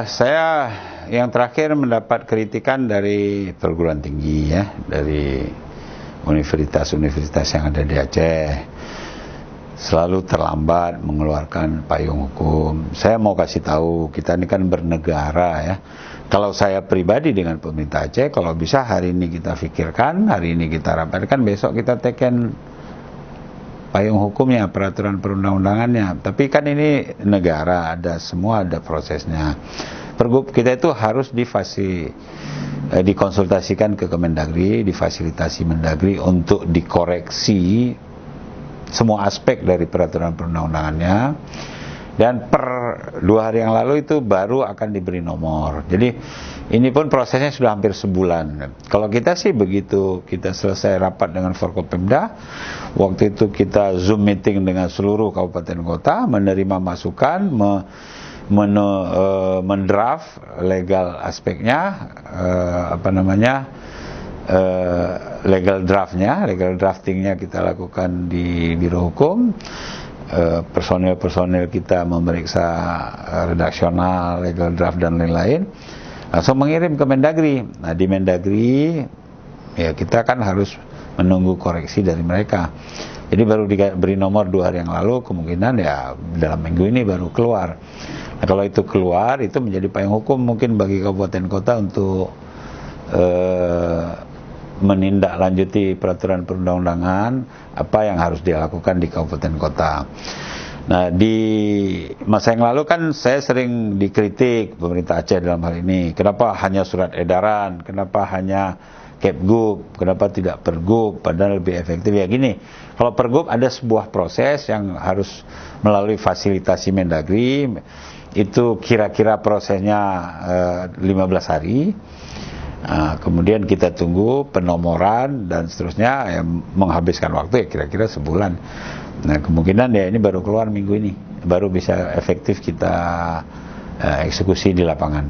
Saya yang terakhir mendapat kritikan dari perguruan tinggi ya, dari universitas-universitas yang ada di Aceh. Selalu terlambat mengeluarkan payung hukum. Saya mau kasih tahu, kita ini kan bernegara ya. Kalau saya pribadi dengan pemerintah Aceh, kalau bisa hari ini kita pikirkan, hari ini kita rapatkan, besok kita teken payung hukumnya, peraturan perundang-undangannya. Tapi kan ini negara, ada semua, ada prosesnya. Pergub kita itu harus dikonsultasikan ke Kemendagri, difasilitasi Mendagri untuk dikoreksi semua aspek dari peraturan perundang-undangannya. Dan per 2 hari yang lalu itu baru akan diberi nomor. Jadi ini pun prosesnya sudah hampir sebulan. Kalau kita sih begitu kita selesai rapat dengan Forkopimda, waktu itu kita Zoom meeting dengan seluruh kabupaten kota, menerima masukan, mendraft legal aspeknya, legal draftingnya kita lakukan di Biro Hukum. Personil kita memeriksa redaksional, legal draft dan lain-lain, langsung mengirim ke Mendagri. Nah di Mendagri ya kita kan harus menunggu koreksi dari mereka. Jadi baru diberi nomor 2 hari yang lalu, kemungkinan ya dalam minggu ini baru keluar. Nah kalau itu keluar, itu menjadi payung hukum mungkin bagi kabupaten kota untuk menindaklanjuti peraturan perundang-undangan apa yang harus dilakukan di kabupaten kota. Nah di masa yang lalu kan saya sering dikritik pemerintah Aceh dalam hal ini, kenapa hanya surat edaran, kenapa hanya Kepgub, kenapa tidak Pergub, padahal lebih efektif. Ya gini, kalau Pergub ada sebuah proses yang harus melalui fasilitasi Mendagri, itu kira-kira prosesnya 15 hari. Kemudian kita tunggu penomoran dan seterusnya, ya, menghabiskan waktu ya kira-kira sebulan. Nah kemungkinan ya ini baru keluar minggu ini, baru bisa efektif kita eksekusi di lapangan.